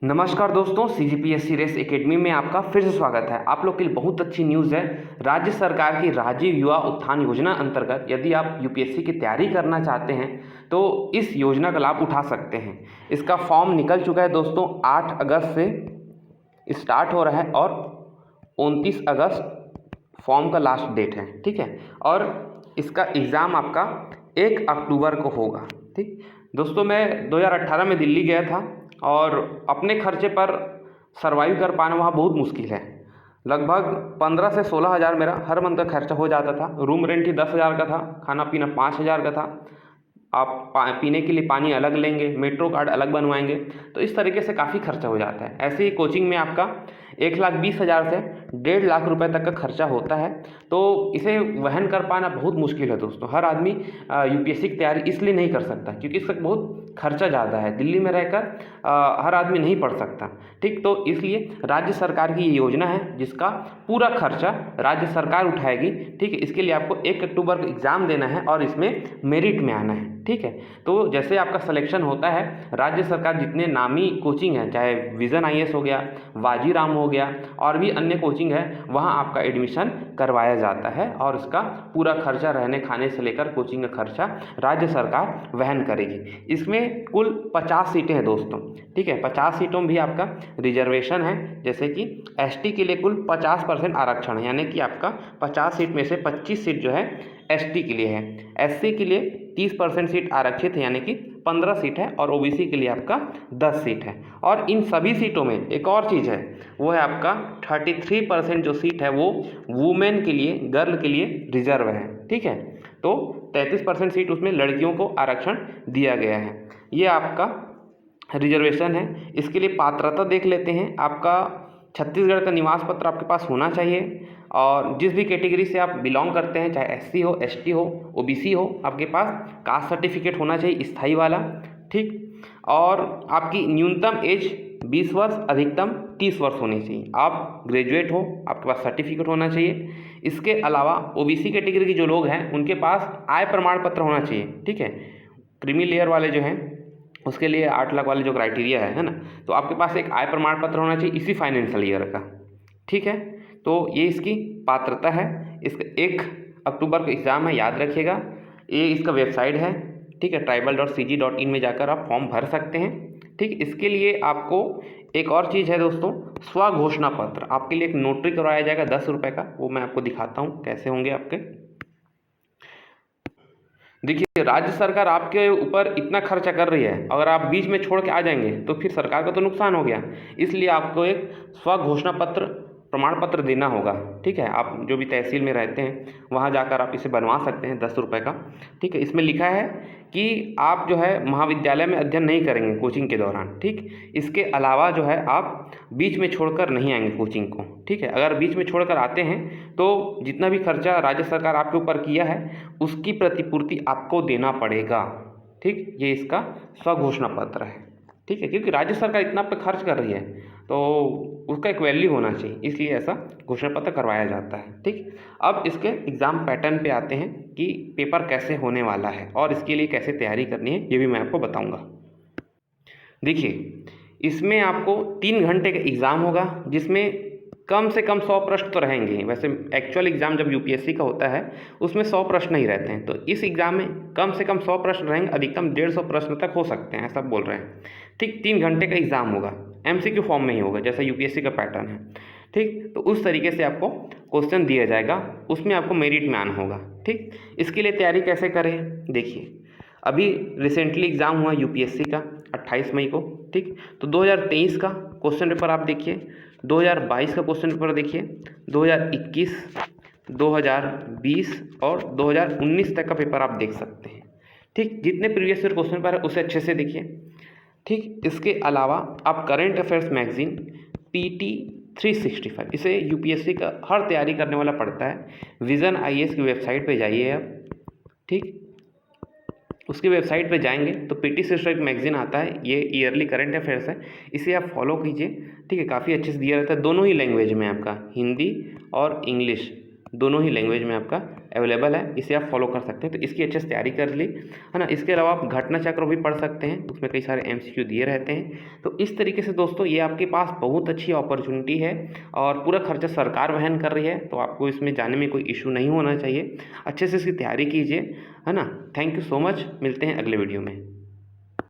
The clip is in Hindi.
नमस्कार दोस्तों, सीजीपीएससी रेस एकेडमी में आपका फिर से स्वागत है। आप लोग के लिए बहुत अच्छी न्यूज़ है। राज्य सरकार की राजीव युवा उत्थान योजना अंतर्गत यदि आप यूपीएससी की तैयारी करना चाहते हैं तो इस योजना का लाभ उठा सकते हैं। इसका फॉर्म निकल चुका है दोस्तों। 8 अगस्त से स्टार्ट हो रहा है और 29 अगस्त फॉर्म का लास्ट डेट है। ठीक है, और इसका एग्ज़ाम आपका 1 अक्टूबर को होगा। ठीक दोस्तों, मैं 2018 में दिल्ली गया था और अपने खर्चे पर सर्वाइव कर पाना वहाँ बहुत मुश्किल है। लगभग 15 से 16 हज़ार मेरा हर मंथ का खर्चा हो जाता था। रूम रेंट ही 10 हज़ार का था, खाना पीना 5 हज़ार का था। आप पीने के लिए पानी अलग लेंगे, मेट्रो कार्ड अलग बनवाएंगे, तो इस तरीके से काफ़ी खर्चा हो जाता है। ऐसे ही कोचिंग में आपका 1,20,000 से 1.5 लाख रुपए तक का खर्चा होता है। तो इसे वहन कर पाना बहुत मुश्किल है दोस्तों। हर आदमी यूपीएससी की तैयारी इसलिए नहीं कर सकता क्योंकि इसका बहुत खर्चा ज़्यादा है। दिल्ली में रहकर हर आदमी नहीं पढ़ सकता। ठीक, तो इसलिए राज्य सरकार की ये योजना है जिसका पूरा खर्चा राज्य सरकार उठाएगी। ठीक है, इसके लिए आपको 1 अक्टूबर को एग्ज़ाम देना है और इसमें मेरिट में आना है। ठीक है, तो जैसे आपका सिलेक्शन होता है, राज्य सरकार जितने नामी कोचिंग हैं, चाहे विज़न आईएएस हो गया, वाजीराम हो गया और भी अन्य कोचिंग है, वहाँ आपका एडमिशन करवाया जाता है और इसका पूरा खर्चा रहने खाने से लेकर कोचिंग का खर्चा राज्य सरकार वहन करेगी। इसमें कुल 50 सीटें हैं दोस्तों। ठीक है, 50 सीटों में भी आपका रिजर्वेशन है। जैसे कि एसटी के लिए कुल 50% आरक्षण है, यानी कि आपका 50 सीट में से 25 सीट जो है एसटी के लिए है। एससी के लिए 30% सीट आरक्षित है, यानी कि 15 सीट है, और ओबीसी के लिए आपका 10 सीट है। और इन सभी सीटों में एक और चीज़ है, वो है आपका 33% जो सीट है वो वुमेन के लिए, गर्ल के लिए रिजर्व है। ठीक है, तो 33% सीट उसमें लड़कियों को आरक्षण दिया गया है। ये आपका रिजर्वेशन है। इसके लिए पात्रता देख लेते हैं। आपका छत्तीसगढ़ का निवास पत्र आपके पास होना चाहिए और जिस भी कैटेगरी से आप बिलोंग करते हैं, चाहे एससी हो, एसटी हो, ओबीसी हो, आपके पास कास्ट सर्टिफिकेट होना चाहिए स्थाई वाला। ठीक, और आपकी न्यूनतम एज 20 वर्ष, अधिकतम 30 वर्ष होनी चाहिए। आप ग्रेजुएट हो, आपके पास सर्टिफिकेट होना चाहिए। इसके अलावा ओबीसी कैटेगरी के जो लोग हैं उनके पास आय प्रमाण पत्र होना चाहिए। ठीक है, क्रीमी लेयर वाले जो हैं उसके लिए 8 लाख वाले जो क्राइटेरिया है ना, तो आपके पास एक आय प्रमाण पत्र होना चाहिए इसी फाइनेंशियल ईयर का। ठीक है, तो ये इसकी पात्रता है। इसका 1 अक्टूबर का एग्ज़ाम है, याद रखिएगा। ये इसका वेबसाइट है। ठीक है, tribal.cg.in में जाकर आप फॉर्म भर सकते हैं। ठीक, इसके लिए आपको एक और चीज़ है दोस्तों, स्वघोषणा पत्र। आपके लिए एक नोटरी करवाया जाएगा 10 रुपये का, वो मैं आपको दिखाता हूँ कैसे होंगे आपके। देखिए, राज्य सरकार आपके ऊपर इतना खर्चा कर रही है, अगर आप बीच में छोड़ के आ जाएंगे तो फिर सरकार का तो नुकसान हो गया। इसलिए आपको एक स्वघोषणा पत्र, प्रमाण पत्र देना होगा। ठीक है, आप जो भी तहसील में रहते हैं वहाँ जाकर आप इसे बनवा सकते हैं 10 रुपये का। ठीक है, इसमें लिखा है कि आप जो है महाविद्यालय में अध्ययन नहीं करेंगे कोचिंग के दौरान। ठीक, इसके अलावा जो है आप बीच में छोड़कर नहीं आएंगे कोचिंग को। ठीक है, अगर बीच में छोड़कर आते हैं तो जितना भी खर्चा राज्य सरकार आपके ऊपर किया है उसकी प्रतिपूर्ति आपको देना पड़ेगा। ठीक, ये इसका स्वघोषणा पत्र है। ठीक है, क्योंकि राज्य सरकार इतना पे खर्च कर रही है तो उसका एक वैल्यू होना चाहिए, इसलिए ऐसा घोषणा पत्र करवाया जाता है। ठीक, अब इसके एग्ज़ाम पैटर्न पे आते हैं कि पेपर कैसे होने वाला है और इसके लिए कैसे तैयारी करनी है, ये भी मैं आपको बताऊंगा। देखिए, इसमें आपको 3 घंटे का एग्ज़ाम होगा जिसमें कम से कम 100 प्रश्न तो रहेंगे। वैसे एक्चुअल एग्ज़ाम जब यूपीएससी का होता है उसमें 100 प्रश्न ही रहते हैं, तो इस एग्ज़ाम में कम से कम 100 प्रश्न रहेंगे, अधिकतम 150 प्रश्न तक हो सकते हैं, ऐसा बोल रहे हैं। ठीक, 3 घंटे का एग्ज़ाम होगा, एमसीक्यू फॉर्म में ही होगा जैसा यूपीएससी का पैटर्न है। ठीक, तो उस तरीके से आपको क्वेश्चन दिया जाएगा, उसमें आपको मेरिट में आना होगा। ठीक, इसके लिए तैयारी कैसे करें, देखिए अभी रिसेंटली एग्ज़ाम हुआ यूपीएससी का 28 मई को। ठीक, तो 2023 का क्वेश्चन पेपर आप देखिए, 2022 का क्वेश्चन पेपर देखिए, 2021, 2020 और 2019 तक का पेपर आप देख सकते हैं। ठीक, जितने प्रीवियस ईयर क्वेश्चन पेपर है उसे अच्छे से देखिए। ठीक, इसके अलावा आप करंट अफेयर्स मैगजीन PT 365, इसे यूपीएससी का हर तैयारी करने वाला पढ़ता है। विज़न आईएएस की वेबसाइट पे जाइए आप। ठीक, उसकी वेबसाइट पे जाएंगे तो PT 365 मैगजीन आता है, ये ईयरली करंट अफेयर्स है, इसे आप फॉलो कीजिए। ठीक है, काफ़ी अच्छे से दिया रहता है, दोनों ही लैंग्वेज में आपका, हिंदी और इंग्लिश दोनों ही लैंग्वेज में आपका अवेलेबल है, इसे आप फॉलो कर सकते हैं। तो इसकी अच्छे से तैयारी कर ली है ना। इसके अलावा आप घटना चक्र भी पढ़ सकते हैं, उसमें कई सारे MCQ दिए रहते हैं। तो इस तरीके से दोस्तों ये आपके पास बहुत अच्छी अपॉर्चुनिटी है और पूरा खर्चा सरकार वहन कर रही है, तो आपको इसमें जाने में कोई इशू नहीं होना चाहिए। अच्छे से इसकी तैयारी कीजिए, है ना। थैंक यू सो मच, मिलते हैं अगले वीडियो में।